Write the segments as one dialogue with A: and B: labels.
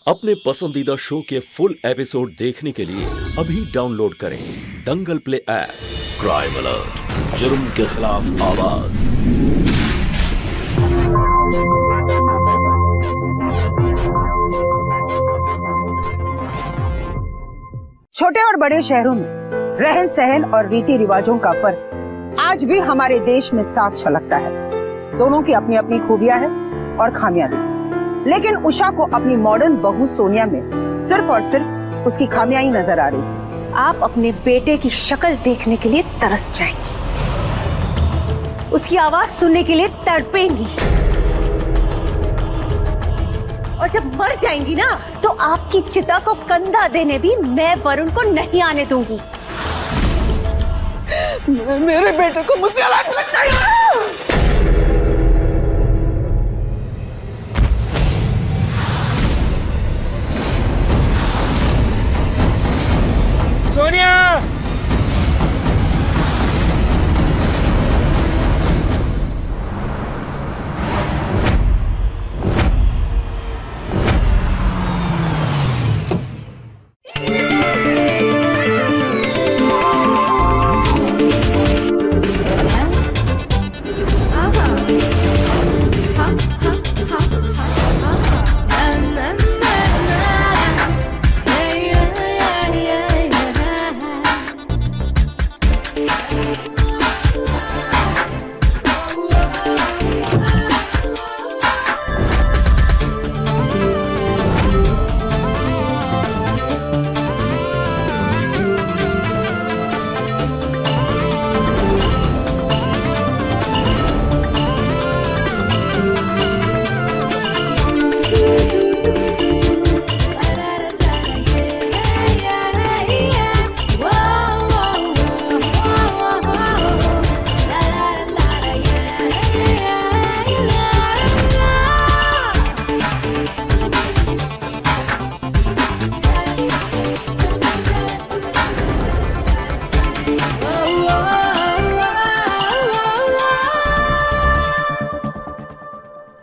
A: अपने पसंदीदा शो के फुल एपिसोड देखने के लिए अभी डाउनलोड करें दंगल प्ले ऐप। क्राइम अलर्ट, जुर्म के खिलाफ आवाज।
B: छोटे और बड़े शहरों में रहन सहन और रीति रिवाजों का फर्क आज भी हमारे देश में साफ झलकता है। दोनों की अपनी अपनी खूबियां हैं और खामियां भी, लेकिन उषा को अपनी मॉडर्न बहू सोनिया में सिर्फ और सिर्फ उसकी खामियां ही नजर आ रही।
C: आप अपने बेटे की शक्ल देखने के लिए तरस जाएंगी, उसकी आवाज सुनने के लिए तड़पेंगी, और जब मर जाएंगी ना तो आपकी चिता को कंधा देने भी मैं वरुण को नहीं आने दूंगी।
B: मेरे बेटे को मुझसे अलग लग जाएगा।
D: सोनिया!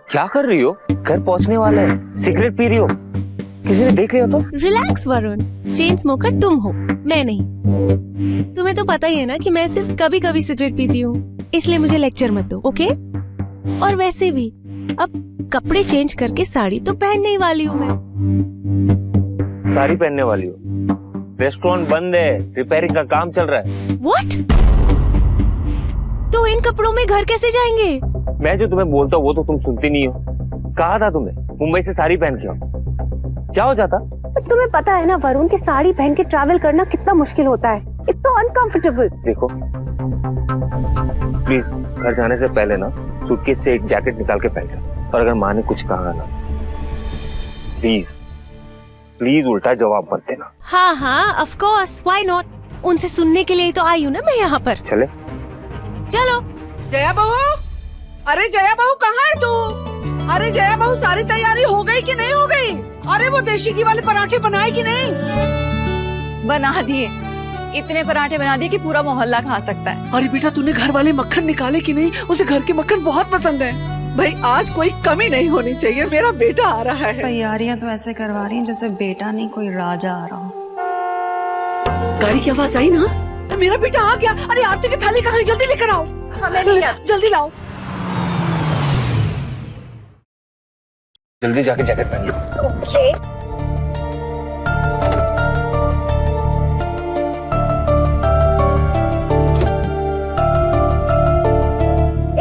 D: क्या कर रही हो? घर पहुंचने वाला है, सिगरेट पी रही हो, किसी ने देख लिया तो?
E: रिलैक्स वरुण, चेन स्मोकर तुम हो, मैं नहीं। तुम्हें तो पता ही है ना कि मैं सिर्फ कभी कभी सिगरेट पीती हूँ, इसलिए मुझे लेक्चर मत दो, ओके? और वैसे भी अब कपड़े चेंज करके साड़ी तो पहनने ही वाली हूँ मैं।
D: साड़ी पहनने वाली हो? रेस्टोरेंट बंद है, रिपेयरिंग का काम चल रहा है।
E: व्हाट? तो इन कपड़ों में घर कैसे जाएंगे?
D: मैं जो तुम्हें बोलता हूँ वो तो तुम सुनती नहीं हो। कहा था तुम्हें मुंबई से साड़ी पहन के आओ, क्या हो जाता?
C: तुम्हें पता है ना वरुण कि साड़ी पहन के ट्रैवल करना कितना मुश्किल होता है, इतना अनकंफर्टेबल।
D: देखो प्लीज, घर जाने से पहले ना सूटकेस से एक जैकेट निकाल के पहन लो, और अगर माँ ने कुछ कहा ना प्लीज प्लीज उल्टा जवाब मत देना।
E: हाँ हाँ, ऑफ कोर्स, व्हाई नॉट? उनसे सुनने के लिए तो आई हूँ ना मैं यहाँ पर।
D: चले?
E: चलो।
B: जया बहू, अरे जया बहू कहाँ है तू? अरे जया बहू, सारी तैयारी हो गई कि नहीं हो गई? अरे वो देशी घी वाले पराठे बनाए कि नहीं?
F: बना दिए, इतने पराठे बना दिए कि पूरा मोहल्ला खा सकता है।
G: अरे बेटा, तूने घर वाले मक्खन निकाले कि नहीं? उसे घर के मक्खन बहुत पसंद है। भाई आज कोई कमी नहीं होनी चाहिए, मेरा बेटा आ रहा है।
F: तैयारियां तो ऐसे करवा रही हैं जैसे बेटा नहीं कोई राजा आ रहा हो।
G: गाड़ी की आवाज आई ना, मेरा बेटा आ गया। अरे आरती की थाली कहाँ है? जल्दी लेकर आओ। जल्दी लाओ।
D: जल्दी जाके जैकेट पहन लो।
C: ओके।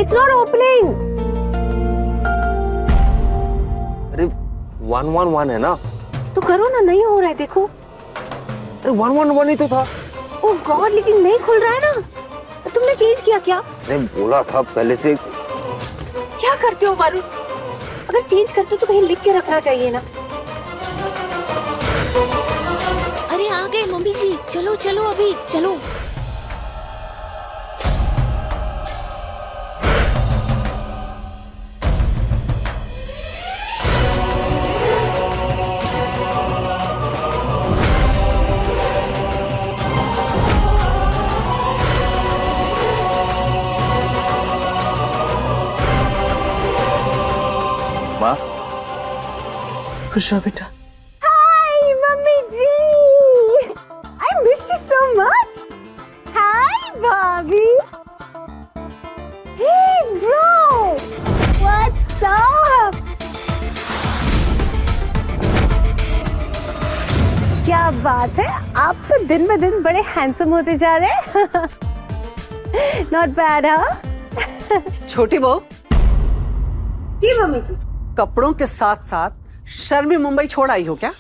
C: It's not opening.
D: अरे 111 है ना?
C: तो करो ना, नहीं हो रहा है, देखो।
D: अरे 111 ही तो था।
C: ओह गॉड, लेकिन नहीं खुल रहा है ना। तुमने चेंज किया क्या?
D: मैंने बोला था पहले से।
C: क्या करते हो वरुण? अगर चेंज करते हो तो कहीं लिख के रखना चाहिए ना।
E: अरे आ गए मम्मी जी, चलो चलो अभी चलो।
G: खुश रहो बेटा,
C: बात है, आप तो दिन ब दिन बड़े हैंडसम होते जा रहे हैं। Not bad. हाँ
G: छोटी बहू,
B: जी मम्मी जी।
G: कपड़ों के साथ साथ शर्मी मुंबई छोड़ आई हो क्या?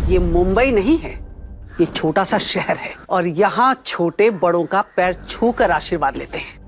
G: ये मुंबई नहीं है, ये छोटा सा शहर है और यहाँ छोटे बड़ों का पैर छूकर आशीर्वाद लेते हैं।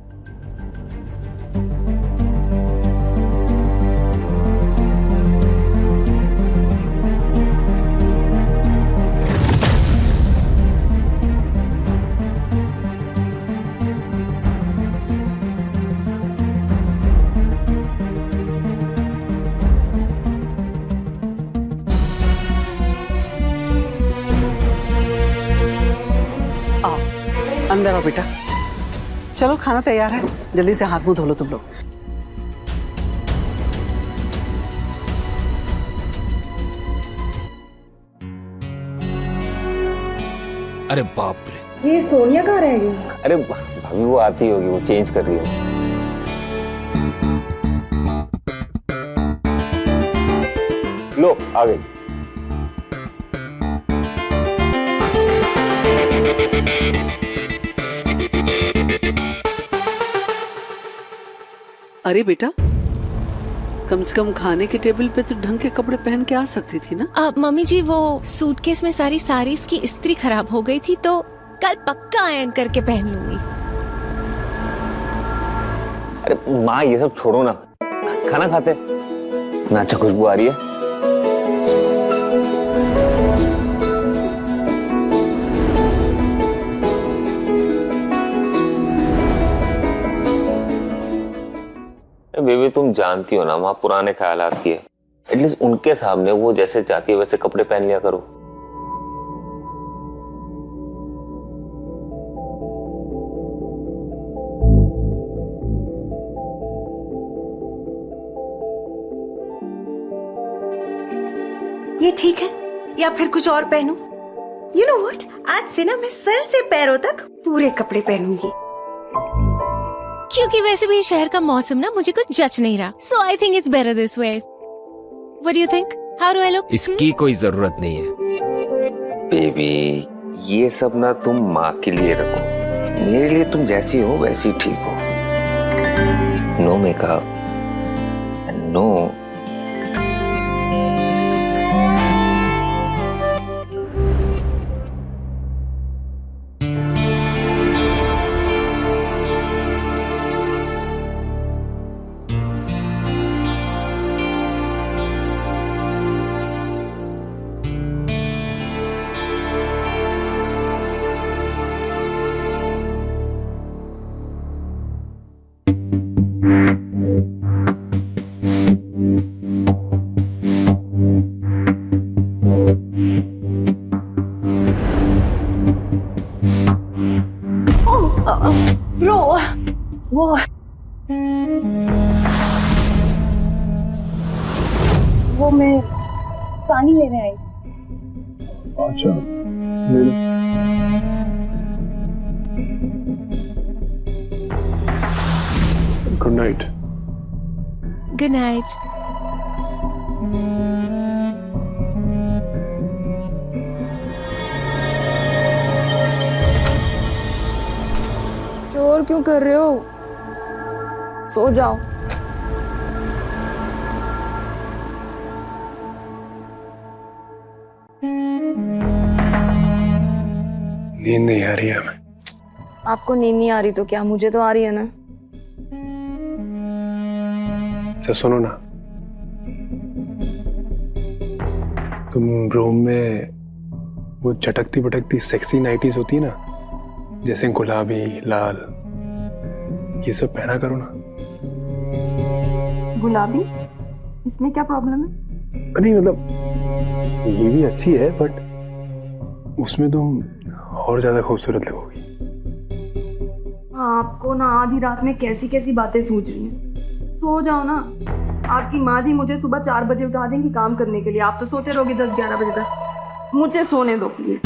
G: अंदर आओ बेटा, चलो खाना तैयार है, जल्दी से हाथ मुंह धो लो तुम लोग।
H: अरे बाप रे,
F: ये सोनिया कहाँ रह गई?
D: अरे भाभी वो आती होगी, वो चेंज कर रही है। लो आ गई।
G: अरे बेटा, कम से कम खाने के टेबल पे तो ढंग के कपड़े पहन के आ सकती थी ना।
E: मम्मी जी, वो सूटकेस में सारी साड़ीज की इस्त्री खराब हो गई थी, तो कल पक्का आयरन करके पहन लूंगी।
D: अरे माँ ये सब छोड़ो ना, खाना खाते ना। अच्छा खुशबू आ रही है। बेबी तुम जानती हो ना माँ पुराने ख्यालात की है। एटलीस्ट उनके सामने वो जैसे चाहती है वैसे कपड़े पहन लिया करो।
C: ये ठीक है या फिर कुछ और पहनूं? You know what? आज से ना मैं सर से पैरों तक पूरे कपड़े पहनूंगी।
E: क्योंकि वैसे भी शहर का मौसम ना मुझे कुछ जच नहीं रहा। So I think it's better this way. What do you think? How do I look?
H: इसकी कोई जरूरत नहीं है।
D: बेबी ये सब ना तुम माँ के लिए रखो, मेरे लिए तुम जैसी हो वैसी ठीक हो। No makeup, no.
C: ब्रो, वो मैं पानी लेने आई।
I: अच्छा, गुड नाइट।
E: Good night.
F: शोर क्यों कर रहे हो? सो जाओ।
I: नींद नहीं आ रही है हमें।
F: आपको नींद नहीं आ रही तो क्या, मुझे तो आ रही है ना।
I: अच्छा सुनो ना, तुम रूम में वो चटकती पटकती सेक्सी नाइटीज होती है ना, जैसे गुलाबी लाल, ये सब पहना करो ना।
F: गुलाबी? इसमें क्या प्रॉब्लम है?
I: नहीं मतलब ये भी अच्छी है, बट उसमें तुम और ज्यादा खूबसूरत लगोगी।
F: आपको ना आधी रात में कैसी कैसी बातें सूझ रही हैं। सो जाओ ना। आपकी माँ जी मुझे सुबह 4 बजे उठा देंगी काम करने के लिए, आप तो सोते रहोगे 10-11 बजे तक। मुझे सोने दो प्लीज।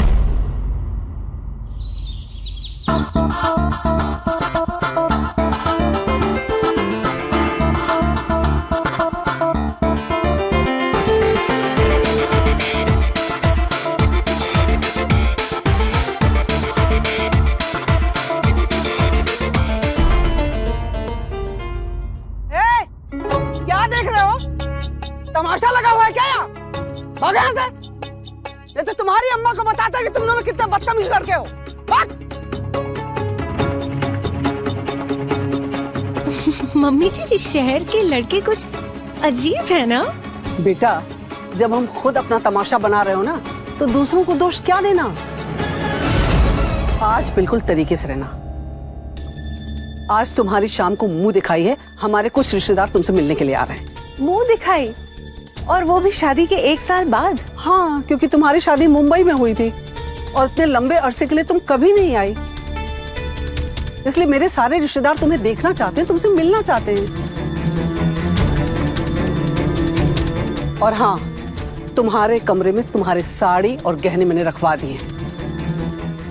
G: भाग यहाँ से। ये तो तुम्हारी अम्मा को बताता कि तुम दोनों कितने बदतमीज लड़के हो। भाग।
E: मम्मी जी, इस शहर के लड़के कुछ अजीब है ना?
G: बेटा, जब हम खुद अपना तमाशा बना रहे हो ना, तो दूसरों को दोष क्या देना। आज बिल्कुल तरीके से रहना। आज तुम्हारी शाम को मुंह दिखाई है, हमारे कुछ रिश्तेदार तुमसे मिलने के लिए आ रहे हैं।
C: मुंह दिखाई? और वो भी शादी के 1 साल बाद?
G: हाँ, क्योंकि तुम्हारी शादी मुंबई में हुई थी और इतने लंबे अरसे के लिए तुम कभी नहीं आई, इसलिए मेरे सारे रिश्तेदार तुम्हें देखना चाहते हैं, तुमसे मिलना चाहते हैं। और हाँ, तुम्हारे कमरे में तुम्हारे साड़ी और गहने मैंने रखवा दिए,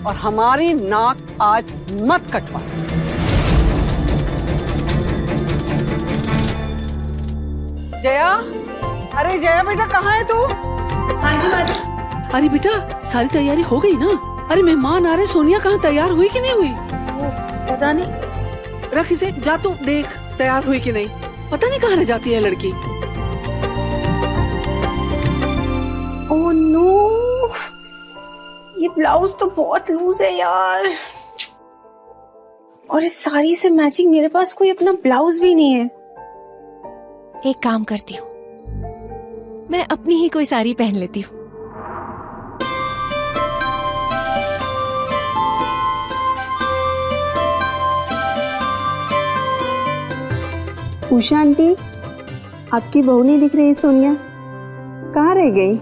G: और हमारी नाक आज मत कटवा। जया, अरे जया बेटा, कहाँ है तू?
C: हाँ जी माँ जी।
G: अरे बेटा, सारी तैयारी हो गई ना? अरे मेहमान आ रहे, सोनिया कहाँ, तैयार हुई कि नहीं हुई?
C: पता नहीं।
G: रख इसे, जा तू देख तैयार हुई कि नहीं। पता नहीं कहाँ रह जाती है लड़की।
C: ओह नो, ये ब्लाउज तो बहुत लूज है यार, और इस साड़ी से मैचिंग मेरे पास कोई अपना ब्लाउज भी नहीं है।
E: एक काम करती हूँ, मैं अपनी ही कोई साड़ी पहन लेती हूँ।
J: उषा आंटी, आपकी बहू नहीं दिख रही। सोनिया कहाँ रह गई?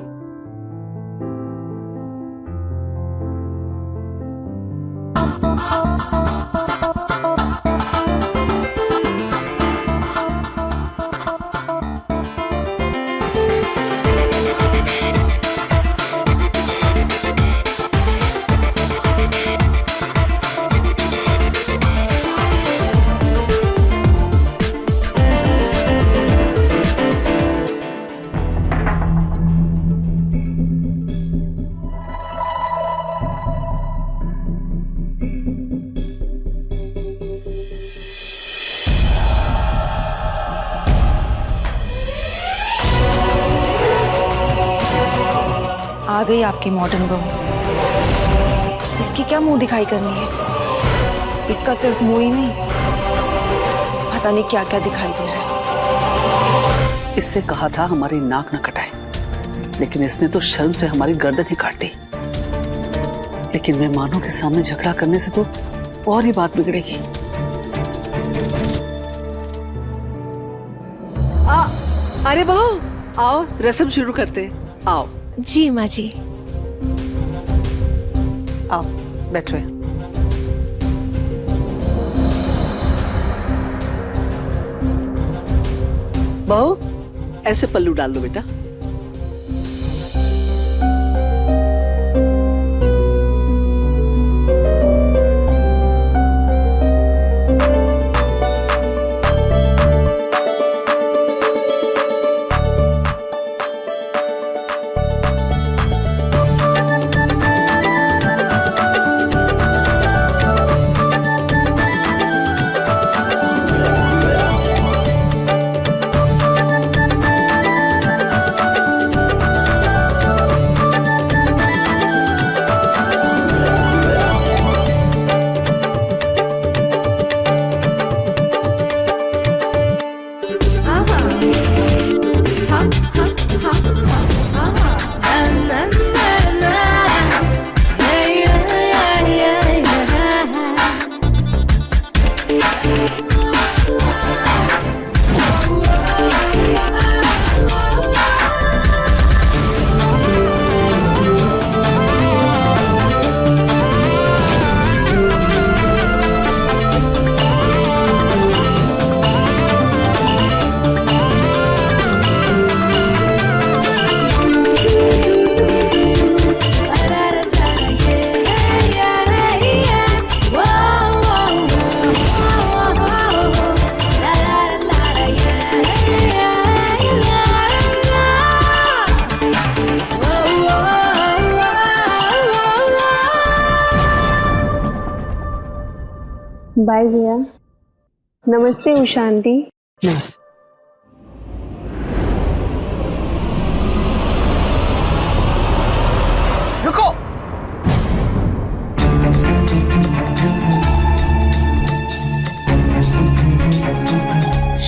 C: आ गई आपकी मॉडर्न बहू। इसकी क्या मुंह दिखाई करनी है? इसका सिर्फ मुंह ही नहीं, पता नहीं क्या क्या दिखाई दे रहा है।
G: इससे कहा था हमारी नाक न कटाए, लेकिन इसने तो शर्म से हमारी गर्दन ही काट दी। लेकिन मेहमानों के सामने झगड़ा करने से तो और ही बात बिगड़ेगी। अरे बहू, आओ रस्म शुरू करते हैं। आओ।
E: जी माँ जी।
G: आओ बैठो। बहू, ऐसे पल्लू डाल लो बेटा।
J: बाय भैया। नमस्ते उषा आंटी।
G: नमस्ते।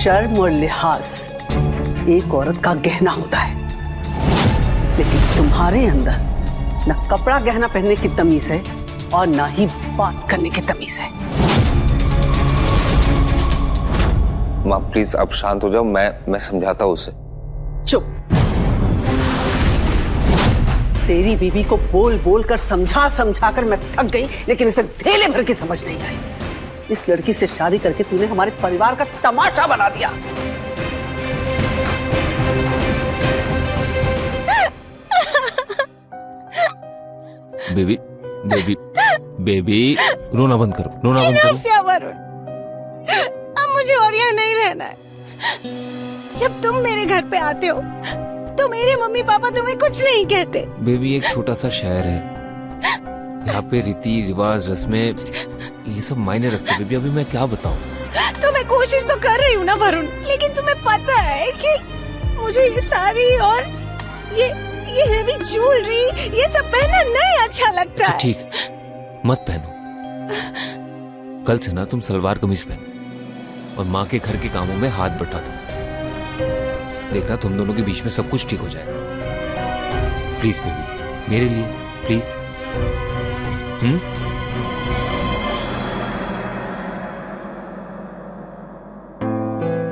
G: शर्म और लिहाज एक औरत का गहना होता है, लेकिन तुम्हारे अंदर न कपड़ा गहना पहनने की तमीज है और ना ही बात करने की तमीज है।
D: माँ प्लीज अब शांत हो जाओ, मैं समझाता हूँ उसे।
G: चुप। तेरी बीबी को बोल बोल कर समझा कर मैं थक गई, लेकिन इसे धेले भर की समझ नहीं आई। इस लड़की से शादी करके तूने हमारे परिवार का तमाशा बना दिया।
H: बेबी बेबी बेबी रोना बंद करो, रोना बंद करो।
E: वरुण, अब मुझे और यहाँ नहीं रहना है। जब तुम मेरे घर पे आते हो तो मेरे मम्मी पापा तुम्हें कुछ नहीं कहते।
H: बेबी एक छोटा सा शहर है, यहाँ पे रीति रिवाज रस्में ये सब मायने रखते। बेबी अभी मैं क्या बताऊँ।
E: तो मैं कोशिश तो कर रही हूँ ना वरुण, लेकिन तुम्हें पता है कि मुझे ये साड़ी और ये हेवी ज्वेलरी ये सब पहनना नहीं अच्छा लगता।
H: अच्छा ठीक है, मत पहनो। कल से ना तुम सलवार कमीज पहनो और माँ के घर के कामों में हाथ बटा दो। देखना तुम दोनों के बीच में सब कुछ ठीक हो जाएगा। प्लीज बेबी, मेरे लिए प्लीज।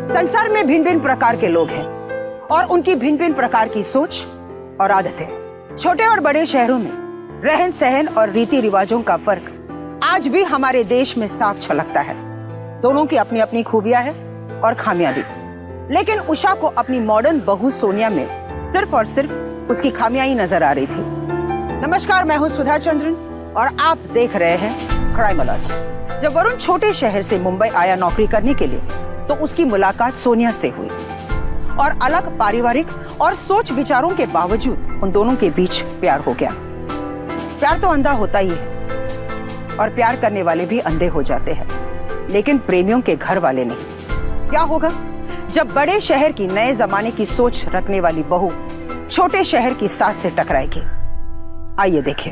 B: संसार में भिन्न भिन्न प्रकार के लोग हैं और उनकी भिन्न भिन्न प्रकार की सोच और आदतें। छोटे और बड़े शहरों में रहन सहन और रीति रिवाजों का फर्क आज भी हमारे देश में साफ झलकता है। दोनों की अपनी अपनी खूबियां हैं और खामियां भी, लेकिन उषा को अपनी मॉडर्न बहू सोनिया में सिर्फ और सिर्फ उसकी खामियां ही नजर आ रही थी। नमस्कार, मैं हूं सुधा चंद्रन और आप देख रहे हैं क्राइम अलर्ट। जब वरुण छोटे शहर से मुंबई आया नौकरी करने के लिए, तो उसकी मुलाकात सोनिया से हुई और अलग पारिवारिक और सोच विचारों के बावजूद उन दोनों के बीच प्यार हो गया। प्यार तो अंधा होता ही है और प्यार करने वाले भी अंधे हो जाते हैं, लेकिन प्रेमियों के घर वाले नहीं। क्या होगा जब बड़े शहर की नए जमाने की सोच रखने वाली बहू छोटे शहर की सास से टकराएगी? आइए देखें।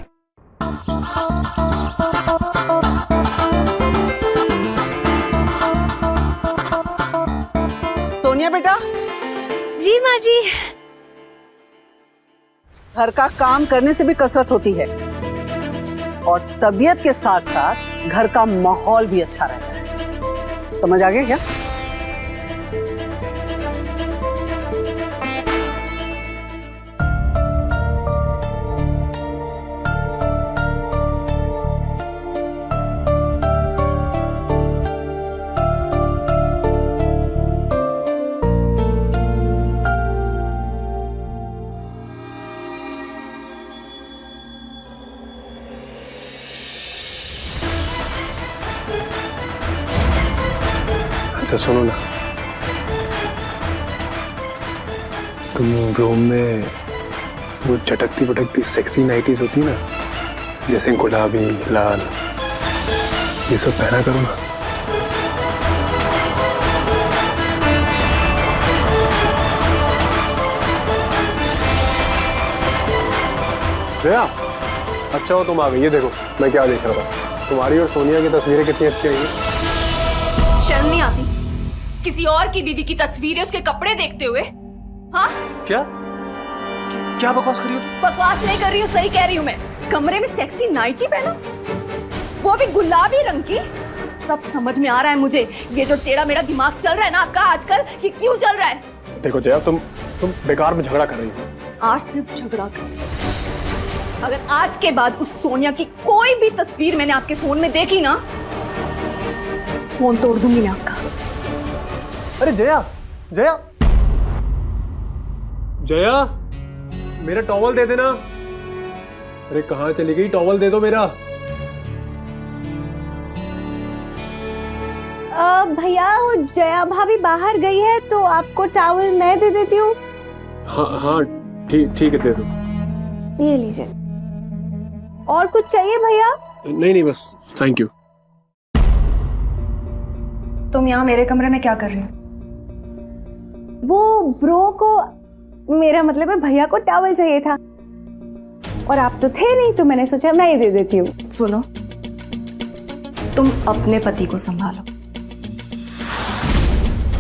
G: सोनिया बेटा।
E: जी माँ जी।
G: घर का काम करने से भी कसरत होती है और तबीयत के साथ साथ घर का माहौल भी अच्छा रहता है। समझ आ गया क्या?
I: अच्छा सुनो ना, तुम रूम में वो चटकती पटकती सेक्सी नाइटीज होती ना, जैसे गुलाबी लाल, ये सब पहना करो ना। जया, अच्छा हो तुम आ गई। ये देखो मैं क्या देख रहा था, तुम्हारी और सोनिया की तस्वीरें कितनी अच्छी आई हैं।
C: शर्म नहीं आती किसी और की बीवी की तस्वीरें उसके कपड़े देखते हुए? हाँ
I: क्या क्या बकवास कर रही हो तुम?
F: बकवास नहीं कर रही हूँ, सही कह रही हूँ मैं। कमरे में सेक्सी नाइटी पहना, वो भी गुलाबी रंग की। सब समझ में आ रहा है मुझे। ये जो टेढ़ा मेढ़ा दिमाग चल रहा है ना आपका आजकल, ये क्यों चल रहा है?
I: देखो जया, तुम बेकार में झगड़ा कर रही हो।
F: आज सिर्फ झगड़ा कर। अगर आज के बाद उस सोनिया की कोई भी तस्वीर मैंने आपके फोन में देखी ना, फोन तोड़ दूंगी मैं आपका।
I: अरे जया, जया, जया, मेरा टॉवल दे देना। अरे कहाँ चली गई? टॉवल दे दो मेरा।
J: भैया वो जया भाभी बाहर गई है तो आपको टॉवल मैं दे देती हूँ।
I: हाँ हाँ ठीक है, दे दो।
J: ये लीजिए। और कुछ चाहिए भैया?
I: नहीं बस थैंक यू।
C: तुम यहाँ मेरे कमरे में क्या कर रही हो?
J: वो ब्रो को, मेरा मतलब है भैया को टॉवल चाहिए था और आप तो थे नहीं, तो मैंने सोचा मैं ही दे देती हूँ।
C: सुनो, तुम अपने पति को संभालो।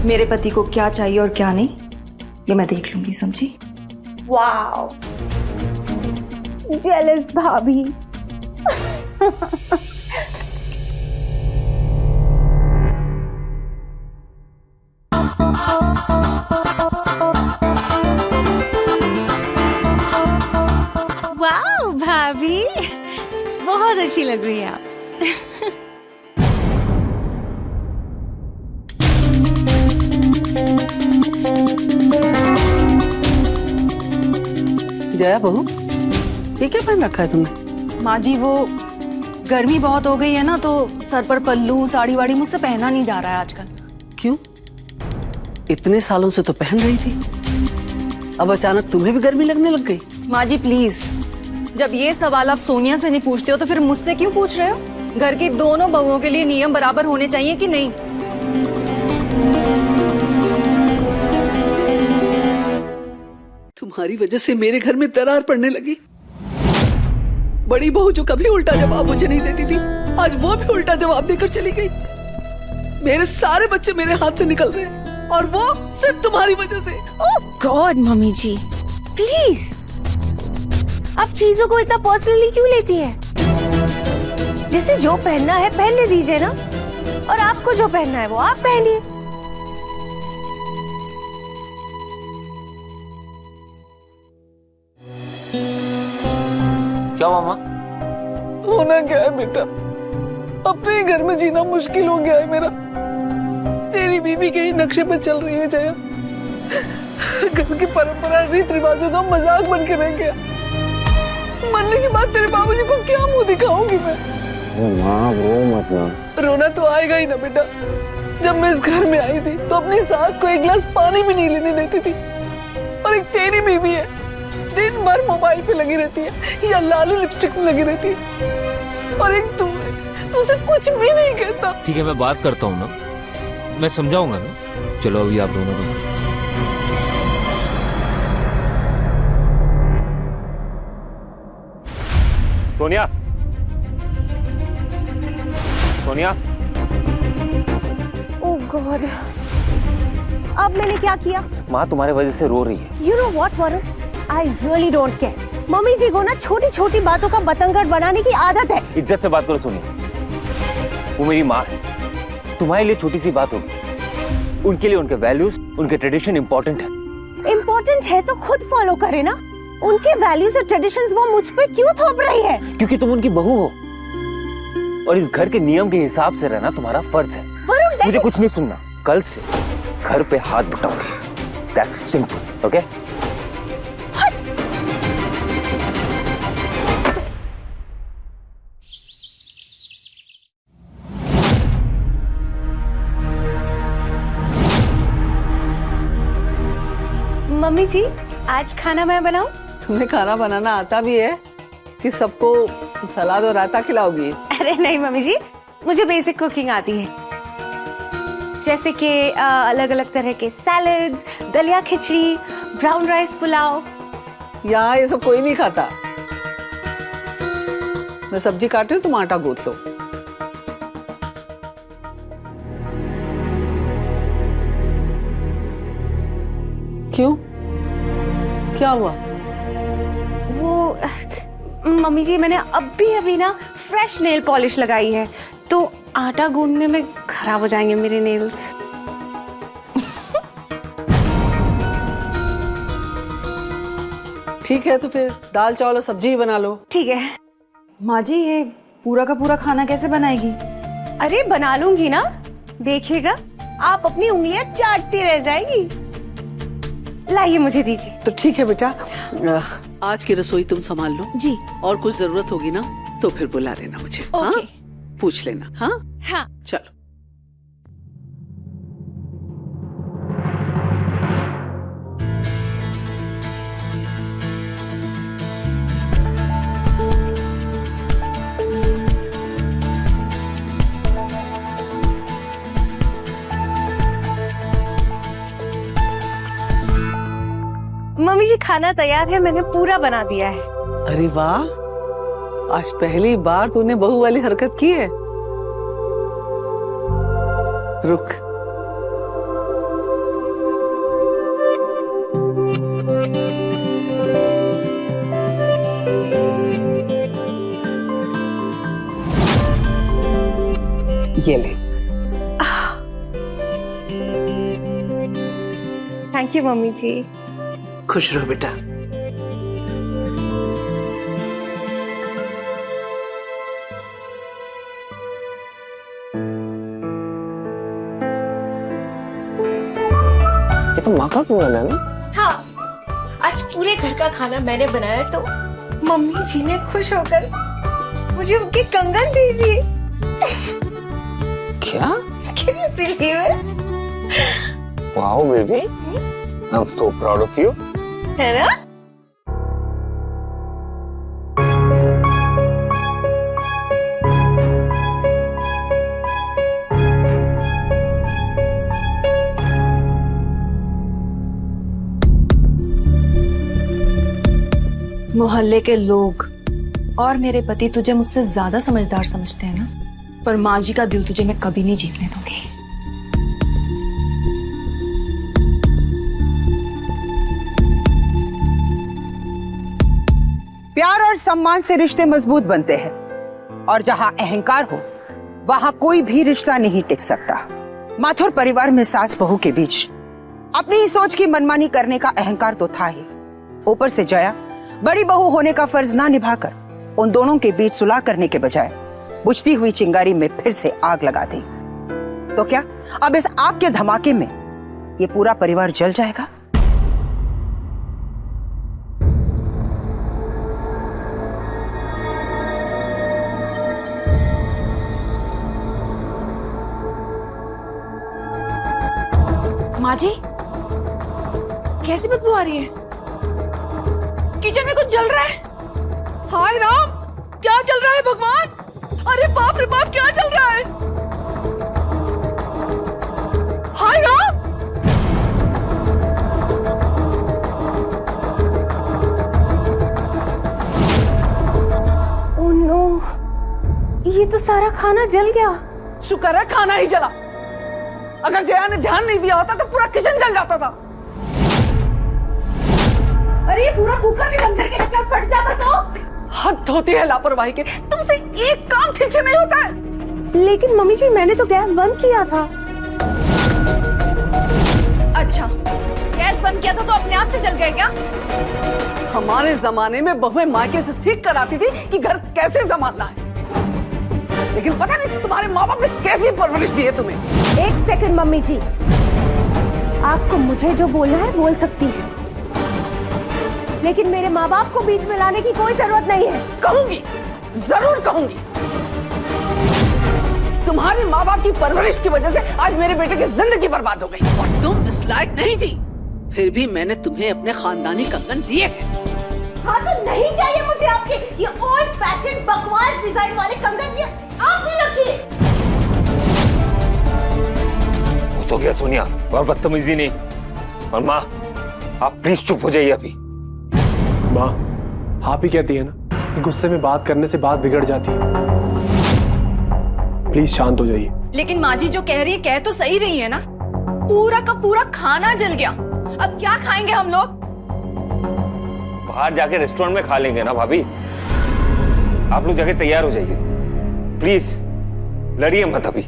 C: मेरे पति को क्या चाहिए और क्या नहीं ये मैं देख लूंगी, समझी?
J: वाओ, जेलस भाभी।
E: वाह भाभी, बहुत अच्छी लग रही है आप।
G: जया बहू, ये क्या पहन रखा है तुमने?
C: माँ जी वो गर्मी बहुत हो गई है ना, तो सर पर पल्लू साड़ी वाड़ी मुझसे पहना नहीं जा रहा है आजकल।
G: क्यों? इतने सालों से तो पहन रही थी, अब अचानक तुम्हें भी गर्मी लगने लग गई?
C: माँ जी प्लीज, जब ये सवाल आप सोनिया से नहीं पूछते हो तो फिर मुझसे क्यों पूछ रहे हो? घर की दोनों बहुओं के लिए नियम बराबर होने चाहिए कि नहीं?
G: तुम्हारी वजह से मेरे घर में दरार पड़ने लगी। बड़ी बहू जो कभी उल्टा जवाब मुझे नहीं देती थी, आज वो भी उल्टा जवाब देकर चली गई। मेरे सारे बच्चे मेरे हाथ से निकल रहे हैं और वो सिर्फ तुम्हारी वजह से।
E: ओह गॉड मम्मी जी, प्लीज आप चीजों को इतना पर्सनली क्यों लेती है? जिसे जो पहनना है पहनने दीजिए ना, और आपको जो पहनना है वो आप पहनिए।
H: क्या मामा?
G: होना क्या है बेटा, अपने ही घर में जीना मुश्किल हो गया है मेरा। तेरी बीवी के ही नक्शे पे चल रही है जया। घर की परंपरा रीत रिवाजों का मजाक बन के रह गया। मरने के बाद तेरे बाबूजी को क्या मुंह दिखाऊंगी मैं?
D: माँ रो मत ना।
G: रोना तो आएगा ही ना बेटा। जब मैं इस घर में आई थी तो अपनी सास को एक गिलास पानी भी नहीं लेने देती थी, और एक तेरी बीवी है दिन भर मोबाइल पे लगी रहती है या लाली लिपस्टिक में लगी रहती है, और एक तू उसे कुछ भी नहीं कहता।
H: ठीक है मैं बात करता हूँ ना, मैं समझाऊंगा ना। चलो अभी आप दोनों को
K: सोनिया, सोनिया।
J: ओह गॉड, अब मैंने क्या किया?
K: माँ तुम्हारे वजह से रो रही है।
J: You know what Varun, I really don't care. Mummy ji को ना छोटी छोटी बातों का बतंगड़ बनाने की आदत है।
K: इज्जत से बात करो सोनिया, वो मेरी माँ है। तुम्हारे लिए छोटी सी बात होगी, उनके लिए उनके वैल्यूज, उनके ट्रेडिशन इंपॉर्टेंट है।
J: इम्पोर्टेंट है तो खुद फॉलो करे ना। उनके वैल्यूज और ट्रेडिशंस वो मुझ पे क्यों थोप रही है?
K: क्योंकि तुम उनकी बहू हो और इस घर के नियम के हिसाब से रहना तुम्हारा फर्ज है। मुझे कुछ नहीं सुनना, कल से घर पे हाथ बटाओगे। That's simple, okay?
J: Mummy ji आज खाना मैं बनाऊं?
G: तुम्हें खाना बनाना आता भी है कि सबको सलाद और रायता खिलाओगी?
J: अरे नहीं मम्मी जी, मुझे बेसिक कुकिंग आती है, जैसे कि अलग अलग तरह के सैलड्स, दलिया खिचड़ी, ब्राउन राइस पुलाव।
G: यहाँ ये सब कोई नहीं खाता। मैं सब्जी काट रही हूँ, तुम आटा गूंथ लो। क्यों, क्या हुआ?
J: वो मम्मी जी मैंने अभी ना फ्रेश नेल पॉलिश लगाई है, तो आटा गूंथने में खराब हो जाएंगे मेरे नेल्स।
G: ठीक है तो फिर दाल चावल और सब्जी ही बना लो।
J: ठीक है।
C: माँ जी ये पूरा का पूरा खाना कैसे बनाएगी?
J: अरे बना लूंगी ना, देखिएगा आप अपनी उंगलियां चाटती रह जाएगी। लाइए मुझे दीजिए।
G: तो ठीक है बेटा, आज की रसोई तुम संभाल लो
E: जी।
G: और कुछ जरूरत होगी ना तो फिर बुला लेना मुझे।
E: ओके।
G: हाँ? पूछ लेना। हाँ
E: हाँ।
G: चलो।
J: मम्मी जी खाना तैयार है, मैंने पूरा बना दिया है।
G: अरे वाह, आज पहली बार तूने बहू वाली हरकत की है। रुक, ये ले।
J: थैंक यू मम्मी जी।
G: खुश रहो बेटा।
K: ये तो माँ का कंगन है ना?
E: हाँ, आज पूरे घर का खाना मैंने बनाया तो मम्मी जी ने खुश होकर मुझे उनके कंगन दे दिए।
K: क्या?
E: Can you believe it?
K: Wow baby, I am so proud of you.
E: है ना?
C: मोहल्ले के लोग और मेरे पति तुझे मुझसे ज्यादा समझदार समझते हैं ना, पर माँ जी का दिल तुझे मैं कभी नहीं जीतने दूंगी।
B: प्यार और सम्मान से रिश्ते मजबूत बनते हैं और जहां अहंकार हो वहां कोई भी रिश्ता नहीं टिक सकता। माथुर परिवार में सास बहू के बीच अपनी ही सोच की मनमानी करने का अहंकार तो था ही, ऊपर से जया बड़ी बहू होने का फर्ज ना निभाकर उन दोनों के बीच सुलह करने के बजाय बुझती हुई चिंगारी में फिर से आग लगा दी। तो क्या अब इस आग के धमाके में ये पूरा परिवार जल जाएगा?
C: माँ जी, कैसी बदबू आ रही है? किचन में कुछ जल रहा है। हाय राम, क्या चल रहा है भगवान? अरे बाप रे बाप, क्या चल रहा है? हाय राम!
J: ओह नो, ये तो सारा खाना जल गया।
G: शुक्र है खाना ही जला, अगर जया ने ध्यान नहीं दिया होता तो पूरा किचन जल जाता था।
J: अरे पूरा कुकर भी बंद करके रखा, फट जाता तो।
G: हद होती है लापरवाही के, तुमसे एक काम ठीक से नहीं होता है।
J: लेकिन मम्मी जी, मैंने तो गैस बंद किया था।
C: अच्छा, गैस बंद किया था तो अपने आप से जल गए क्या?
G: हमारे जमाने में बहुएं मायके से सीख कर आती थी कि घर कैसे संभालना है, लेकिन पता नहीं तुम्हारे माँ बाप ने कैसी परवरिश दी है तुम्हें।
J: एक सेकंड मम्मी जी, आपको मुझे जो बोलना है बोल सकती है, लेकिन मेरे माँ बाप को बीच में लाने की कोई जरूरत नहीं है।
G: कहूंगी, जरूर कहूंगी। तुम्हारे माँ बाप की परवरिश की वजह से आज मेरे बेटे की जिंदगी बर्बाद हो गई और तुम इस लायक नहीं थी, फिर भी मैंने तुम्हें अपने खानदानी कंगन दिए हैं।
J: हाँ तो नहीं चाहिए मुझे आपके ये ओल्ड फैशन बकवास डिजाइन वाले कंगन, ये आप ही रखिए।
H: वो तो क्या सोनिया, और बदतमीजी नहीं। और माँ, आप प्लीज चुप हो जाइए अभी।
I: माँ, आप ही कहती है ना कि गुस्से में बात करने से बात बिगड़ जाती है। प्लीज शांत हो जाइए।
C: लेकिन माँ जी जो कह रही है, कह तो सही रही है ना, पूरा का पूरा खाना जल गया। अब क्या खाएंगे हम लोग?
H: बाहर जाके रेस्टोरेंट में खा लेंगे ना भाभी। आप लोग जाके तैयार हो जाइए, प्लीज लड़िए मत अभी।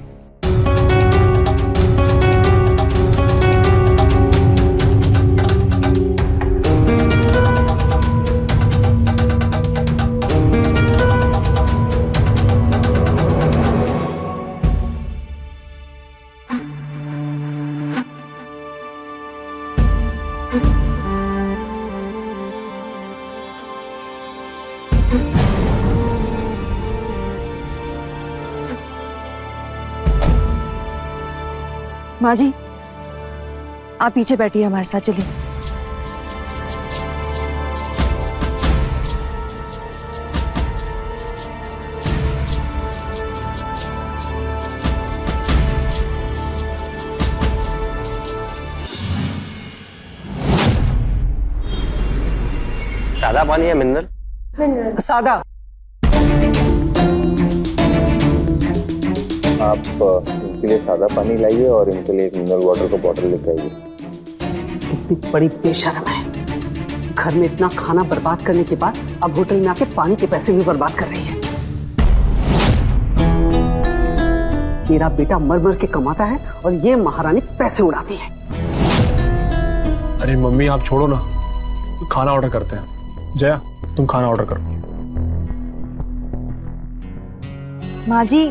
C: माँ जी, आप पीछे बैठिए, हमारे साथ चलिए।
K: सादा पानी है मिनरल?
G: सादा।
K: आप इनके लिए सादा पानी लाइए और इनके लिए एक मिनरल वाटर का बॉटल लेकर आइए।
G: कितनी बड़ी बेशर्म है, घर में इतना खाना बर्बाद करने के बाद अब होटल में आके पानी के पैसे भी बर्बाद कर रही है। मेरा बेटा मर मर के कमाता है और ये महारानी पैसे उड़ाती है।
I: अरे मम्मी आप छोड़ो ना, खाना ऑर्डर करते हैं। जया तुम खाना ऑर्डर करो।
J: माँ जी,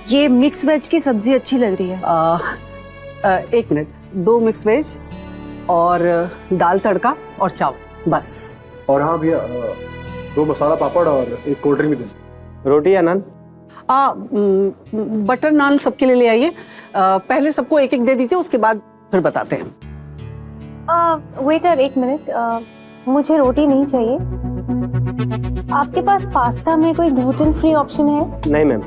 J: ये मिक्स वेज की सब्जी अच्छी लग रही है।
G: 1 मिनट, 2 मिक्स वेज और दाल तड़का और चावल बस।
I: और हाँ भैया 2 मसाला पापड़ और 1 कोल्ड ड्रिंक भी दे। रोटी या नान?
G: बटर नान सबके लिए ले आइए। पहले सबको 1-1 दे दीजिए, उसके बाद फिर बताते हैं।
J: वेटर 1 मिनट, मुझे रोटी नहीं चाहिए। आपके पास पास्ता में कोई ग्लूटेन फ्री ऑप्शन है?
K: नहीं मैम।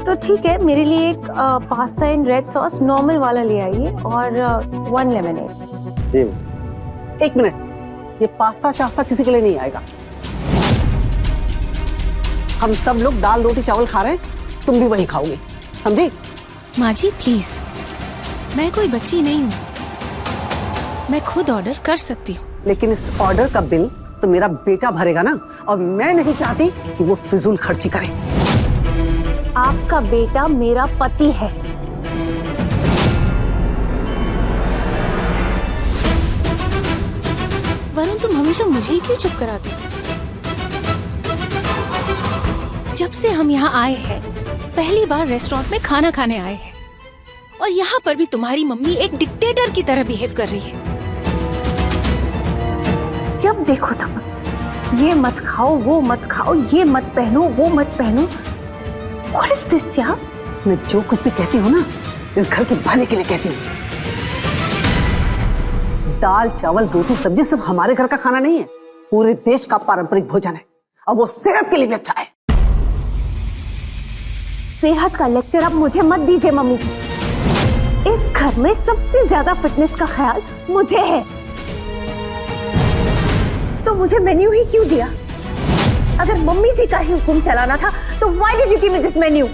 J: तो ठीक है, मेरे लिए एक pasta in red sauce normal वाला ले आइए और 1 लेमनेड।
K: जी।
G: 1 मिनट, ये पास्ता चास्ता किसी के लिए नहीं आएगा। हम सब लोग दाल रोटी चावल खा रहे हैं, तुम भी वही खाओगे, समझी?
E: माँ जी प्लीज, मैं कोई बच्ची नहीं हूँ, मैं खुद ऑर्डर कर सकती हूँ।
G: लेकिन इस ऑर्डर का बिल तो मेरा बेटा भरेगा ना, और मैं नहीं चाहती कि वो फिजूल खर्ची करे।
J: आपका बेटा मेरा पति है।
E: वरुण, तुम हमेशा मुझे ही क्यों चुप कराते हो? जब से हम यहाँ आए हैं, पहली बार रेस्टोरेंट में खाना खाने आए हैं, और यहाँ पर भी तुम्हारी मम्मी एक डिक्टेटर की तरह बिहेव कर रही है।
J: जब देखो तब ये मत खाओ, वो मत खाओ, ये मत पहनो, वो मत पहनो। What is this यार?
G: मैं जो कुछ भी कहती हूँ ना, इस घर के भले के लिए कहती हूँ। दाल चावल रोटी सब्जी सिर्फ हमारे घर का खाना नहीं है, पूरे देश का पारंपरिक भोजन है, और वो सेहत के लिए भी अच्छा है।
J: सेहत का लेक्चर अब मुझे मत दीजिए मम्मी जी। इस घर में सबसे ज्यादा फिटनेस का ख्याल मुझे है, तो मुझे मेन्यू ही क्यों दिया? अगर मम्मी जी का ही हुक्म चलाना था तो why did you give me this menu?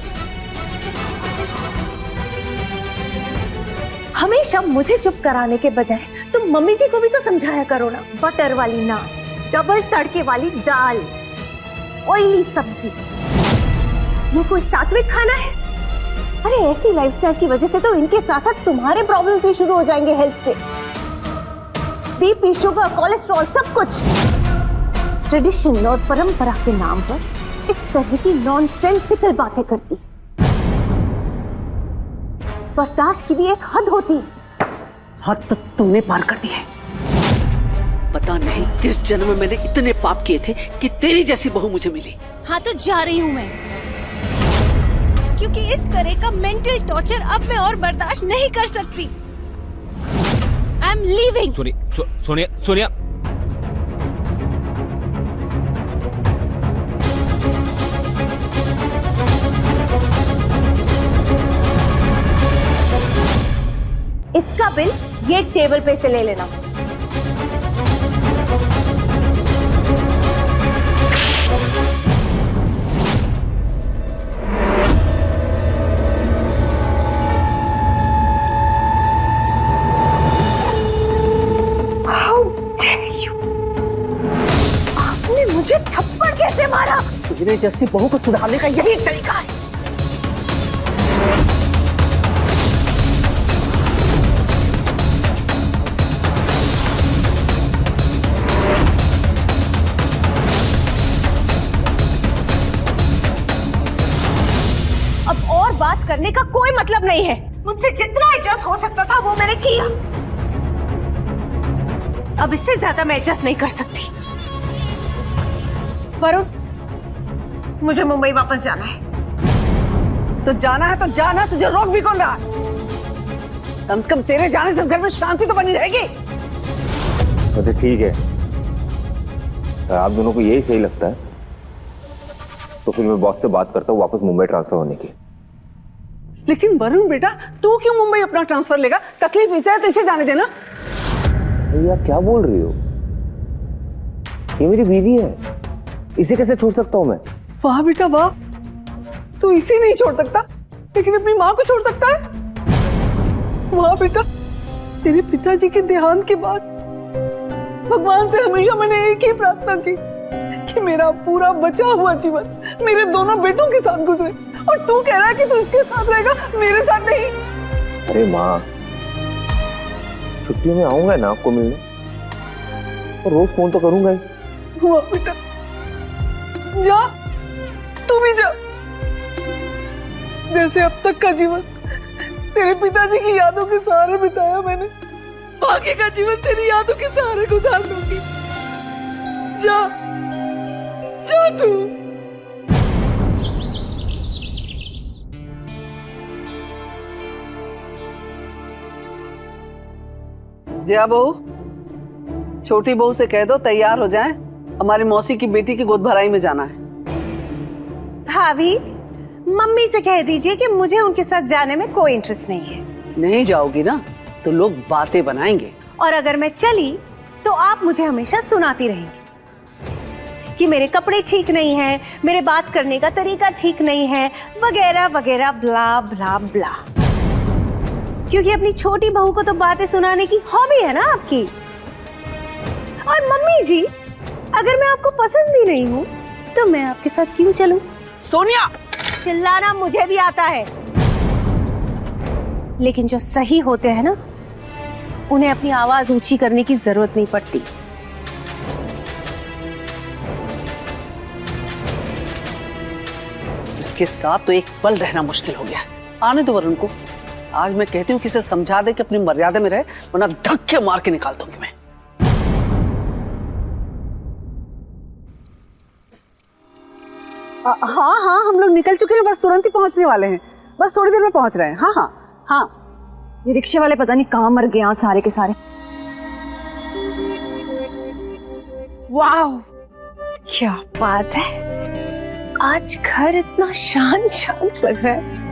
J: हमेशा मुझे चुप कराने के बजाय तुम मम्मी जी को भी तो समझाया करो ना। बटर वाली नान, डबल तड़के वाली दाल, ऑयली सब्जी, ये कोई सात्विक खाना है? अरे ऐसी लाइफस्टाइल की वजह से तो इनके साथ साथ तुम्हारे प्रॉब्लम्स भी शुरू हो जाएंगे हेल्थ के। बीपी, शुगर, कोलेस्ट्रॉल, सब कुछ। ट्रेडिशन और परंपरा के नाम पर इस तरह की नॉनसेंसिकल बातें करती। बर्दाश्त की भी एक हद होती है।
G: हद तो तूने पार कर दी है। पता नहीं किस जन्म में मैंने इतने पाप किए थे कि तेरी जैसी बहू मुझे मिली।
E: हाँ तो जा रही हूँ मैं, क्योंकि इस तरह का मेंटल टॉर्चर अब मैं और बर्दाश्त नहीं कर सकती। I am leaving.
H: Sonia Sonia,
J: इसका बिल ये टेबल पे से ले लेना। मुझे थप्पड़ कैसे मारा?
G: तुझे जैसी बहू को सुधारने का यही तरीका है।
J: अब और बात करने का कोई मतलब नहीं है। मुझसे जितना एडजस्ट हो सकता था वो मैंने किया। अब इससे ज्यादा मैं एडजस्ट नहीं कर सकती। वरुण, मुझे मुंबई वापस जाना है।
G: तो जाना है तो जाना, तुझे रोक भी कौन रहा? कम से कम तेरे जाने से घर में शांति तो बनी रहेगी।
K: अच्छा ठीक है, अगर आप दोनों को यही सही लगता है तो फिर मैं बॉस से बात करता हूँ वापस मुंबई ट्रांसफर होने की।
G: लेकिन वरुण बेटा, तू क्यों मुंबई अपना ट्रांसफर लेगा? तकलीफ इसे है तो इसे जाने देना।
K: भैया क्या बोल रही हो? ये मेरी बीवी है, इसे कैसे छोड़ सकता हूँ मैं?
G: वाह बेटा वाह, तू इसे नहीं छोड़ सकता लेकिन अपनी माँ को छोड़ सकता है। वाह बेटा, तेरे पिताजी के देहांत के बाद भगवान से हमेशा मैंने एक ही प्रार्थना की कि मेरा पूरा बचा हुआ जीवन मेरे दोनों बेटों के साथ गुजरे,
C: और तू कह रहा है कि तू इसके साथ रहेगा, मेरे साथ नहीं।
K: अरे माँ, छुट्टियों में आऊंगा ना आपको मिलने, और रोज फोन तो करूंगा ही।
C: हुआ बेटा, जा, तू भी जा। जैसे अब तक का जीवन तेरे पिताजी की यादों के सहारे बिताया मैंने, आगे का जीवन तेरी यादों के सहारे गुजार लूंगी। जा, जा तू।
G: जया बहू, छोटी बहू से कह दो तैयार हो जाएं, हमारी मौसी की बेटी की गोद भराई में जाना है।
J: भाभी, मम्मी से कह दीजिए कि मुझे उनके साथ जाने में कोई इंटरेस्ट नहीं है।
G: नहीं जाओगी ना तो लोग बातें बनाएंगे,
J: और अगर मैं चली तो आप मुझे हमेशा सुनाती रहेंगी कि मेरे कपड़े ठीक नहीं हैं, मेरे बात करने का तरीका ठीक नहीं है, वगैरह वगैरह, ब्ला ब्ला ब्ला। क्योंकि अपनी छोटी बहू को तो बातें सुनाने की हॉबी है ना आपकी। और मम्मी जी, अगर मैं आपको पसंद ही नहीं हूँ तो मैं आपके साथ क्यों चलूं?
G: सोनिया,
J: चिल्लाना मुझे भी आता है, लेकिन जो सही होते हैं ना, उन्हें अपनी आवाज ऊंची करने की जरूरत नहीं पड़ती।
G: इसके साथ तो एक पल रहना मुश्किल हो गया। आने दो वरुण को। आज मैं कहती हूँ कि इसे समझा दे कि अपनी मर्यादा में रहे, वरना धक्के मार के निकाल दूंगी मैं। हाँ हाँ, हम लोग निकल चुके हैं, बस तुरंत ही पहुंचने वाले हैं, बस थोड़ी देर में पहुंच रहे हैं। हाँ हाँ हाँ।
F: ये रिक्शे वाले पता नहीं कहाँ मर गए यहाँ सारे के सारे।
J: वाह, क्या बात है, आज घर इतना शांत शांत लग रहा है।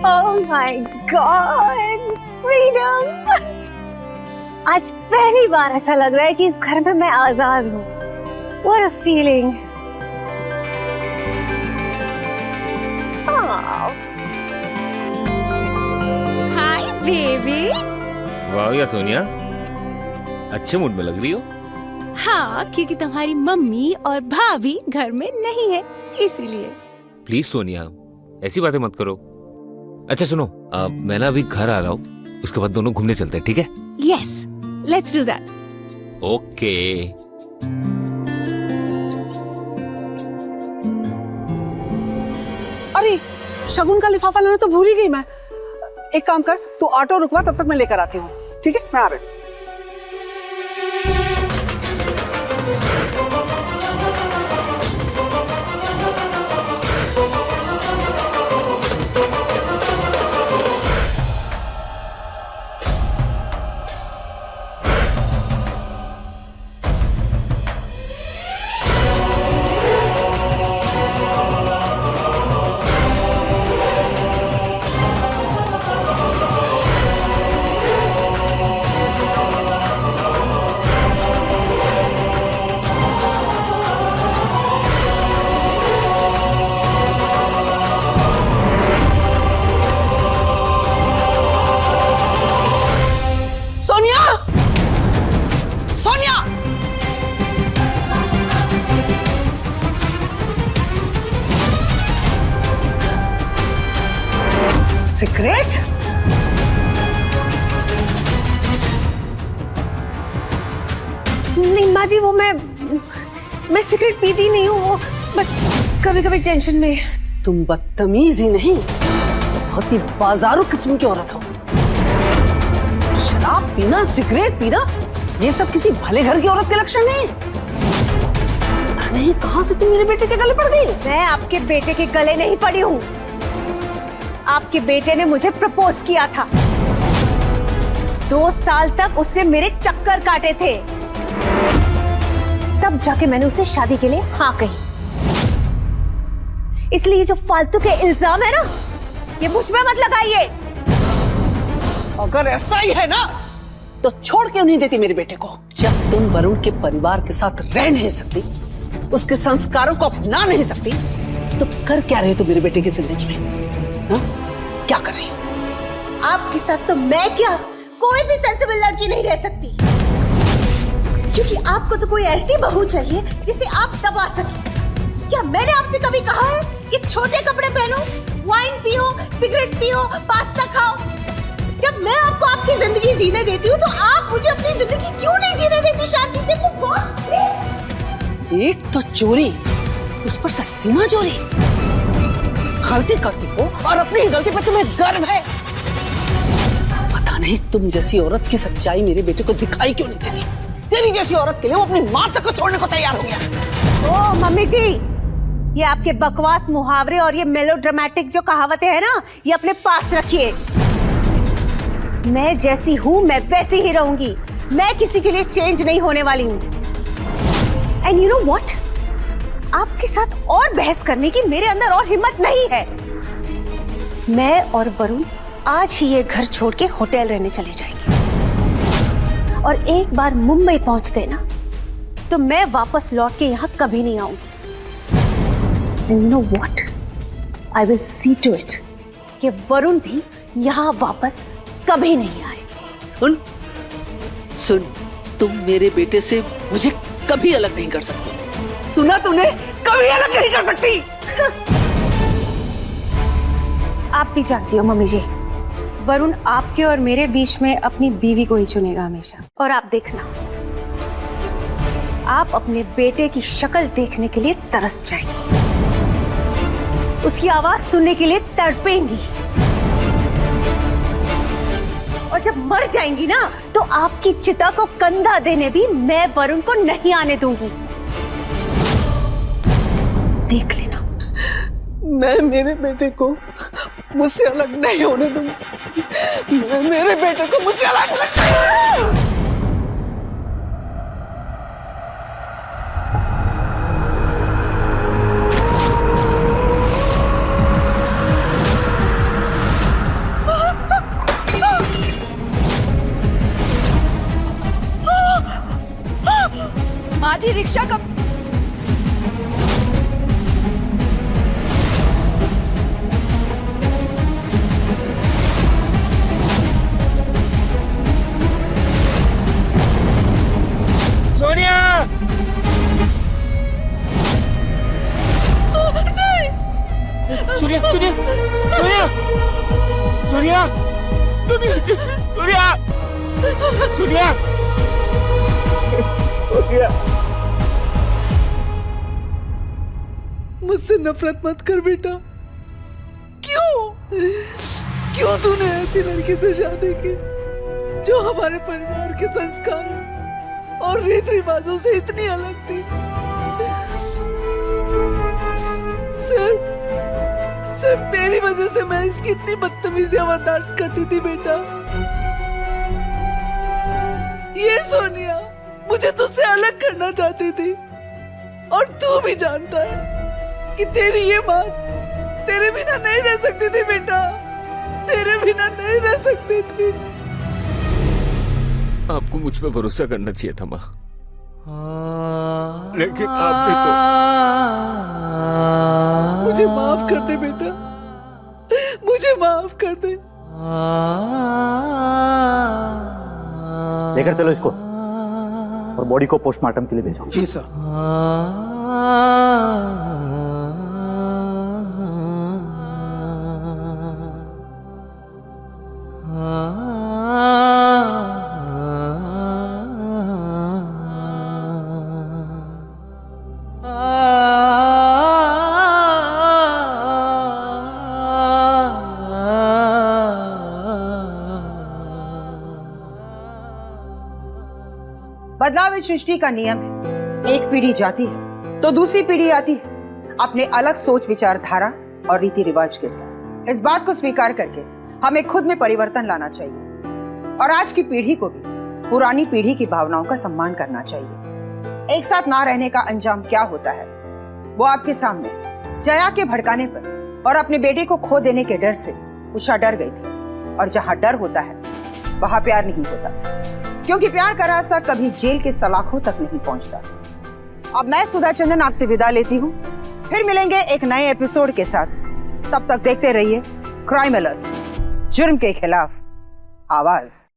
J: Oh my God, freedom. आज पहली बार ऐसा लग रहा है कि इस घर में मैं आजाद हूँ। What a feeling.
E: Hi baby.
H: वाह या सोनिया, अच्छे मूड में लग रही हो।
E: हाँ, क्योंकि तुम्हारी मम्मी और भाभी घर में नहीं है, इसीलिए।
H: प्लीज सोनिया, ऐसी बातें मत करो। अच्छा सुनो, मैं ना अभी घर आ रहा हूँ, उसके बाद दोनों घूमने चलते हैं, ठीक है?
E: Yes, let's do that.
H: Okay.
G: अरे, शगुन का लिफाफा लाना तो भूल ही गई मैं। एक काम कर, तू ऑटो रुकवा, तब तक मैं लेकर आती हूँ। ठीक है, मैं आ रही हूँ। सिगरेट?
J: नहीं माँ जी, वो मैं सिगरेट पीती नहीं हूँ, वो बस कभी कभी टेंशन में।
G: तुम बदतमीज ही नहीं, बहुत ही बाजारू किस्म की औरत हो। शराब पीना, सिगरेट पीना, ये सब किसी भले घर की औरत के लक्षण नहीं। पता नहीं कहाँ से तुम मेरे बेटे के गले पड़ गई।
J: मैं आपके बेटे के गले नहीं पड़ी हूँ। आपके बेटे ने मुझे प्रपोज किया था। 2 साल तक उसने मेरे चक्कर काटे थे, तब जाके मैंने उसे शादी के लिए हाँ कही। इसलिए जो फालतू के इल्जाम है ना, ये मुझ में मत लगाइए।
G: अगर ऐसा ही है ना, तो छोड़ क्यों नहीं देती मेरे बेटे को? जब तुम वरुण के परिवार के साथ रह नहीं सकती, उसके संस्कारों को अपना नहीं सकती, तो कर क्या रहे हो मेरे बेटे की जिंदगी में? हा? क्या कर रही हो?
J: आपके साथ तो मैं क्या, कोई भी सेंसिबल लड़की नहीं रह सकती, क्योंकि आपको तो कोई ऐसी बहू चाहिए जिसे आप दबा सके,
E: क्या मैंने आपसे कभी कहा है कि छोटे कपड़े पहनो, वाइन पियो, सिगरेट पियो, पास्ता खाओ? जब मैं आपको आपकी जिंदगी जीने देती हूँ तो आप मुझे अपनी जिंदगी क्यों नहीं जीने देती शांति से?
G: एक तो चोरी, उस पर से सीमा चोरी। गलती करती हो और अपनी गलती पर तुम्हें गर्व है। पता नहीं तुम जैसी औरत की सच्चाई मेरे बेटे को दिखाई क्यों नहीं देती। तेरी जैसी औरत के लिए वो अपनी मां तक को छोड़ने को तैयार हो गया।
E: ओ मम्मी जी, ये आपके बकवास मुहावरे और ये मेलोड्रामेटिक जो कहावतें हैं ना, ये अपने पास रखिए। मैं जैसी हूं मैं वैसी ही रहूंगी। मैं किसी के लिए चेंज नहीं होने वाली हूं। एंड यू नो व्हाट, आपके साथ और बहस करने की मेरे अंदर और हिम्मत नहीं है। मैं और वरुण आज ही ये घर छोड़ के होटल रहने चले जाएंगे और एक बार मुंबई पहुंच गए ना तो मैं वापस लौट के यहाँ कभी नहीं आऊंगी। And you know what? I will see to it कि वरुण भी यहाँ वापस कभी नहीं आए।
G: सुन सुन, तुम मेरे बेटे से मुझे कभी अलग नहीं कर सकती। सुना तूने? कभी अलग नहीं कर सकती।
E: आप भी जानती हो मम्मी जी, वरुण आपके और मेरे बीच में अपनी बीवी को ही चुनेगा हमेशा। और आप देखना, आप अपने बेटे की शक्ल देखने के लिए तरस जाएंगी, उसकी आवाज सुनने के लिए तड़पेंगी, और जब मर जाएंगी ना तो आपकी चिता को कंधा देने भी मैं वरुण को नहीं आने दूंगी। देख लेना।
G: मैं मेरे बेटे को मुझसे अलग नहीं होने दूंगी। मैं मेरे बेटे को मुझसे अलग नहीं।
C: माँ जी, रिक्शा कब?
K: सोनिया!
C: नहीं!
K: सोनिया, सोनिया, सोनिया, सोनिया, सोनिया, सोनिया, सोनिया, सोनिया।
G: मुझसे नफरत मत कर बेटा। क्यों? क्यों तूने ऐसी लड़की से शादी की जो हमारे परिवार के संस्कारों और रीत रिवाजों से इतनी अलग थी? सिर्फ तेरी वजह से मैं इसकी इतनी बदतमीजियां बर्दाश्त करती थी बेटा। ये सोनिया मुझे तुझसे अलग करना चाहती थी और तू भी जानता है कि तेरी ये बात तेरे बिना नहीं रह सकती थी बेटा, तेरे बिना नहीं रह सकती थी।
H: आपको मुझ पे भरोसा करना चाहिए था माँ, लेकिन आपने तो।
G: मुझे माफ कर दे बेटा, मुझे माफ कर दे।
K: लेकर चलो इसको और बॉडी को पोस्टमार्टम के लिए भेजो।
G: जी सर।
B: बदलाव इस सृष्टि का नियम है। एक पीढ़ी जाती है तो दूसरी पीढ़ी आती है अपने अलग सोच विचारधारा और रीति रिवाज के साथ। इस बात को स्वीकार करके हमें खुद में परिवर्तन लाना चाहिए और आज की पीढ़ी को भी पुरानी पीढ़ी की भावनाओं का सम्मान करना चाहिए। एक साथ ना रहने का अंजाम क्या होता है वो आपके सामने। जया के भड़काने पर और अपने बेटे को खो देने के डर से उषा डर गई थी, और जहां डर होता है वहां प्यार नहीं होता, क्योंकि प्यार का रास्ता कभी जेल के सलाखों तक नहीं पहुंचता। अब मैं सुधा चंदन आपसे विदा लेती हूँ, फिर मिलेंगे एक नए एपिसोड के साथ। तब तक देखते रहिए क्राइम अलर्ट, जुर्म के खिलाफ आवाज।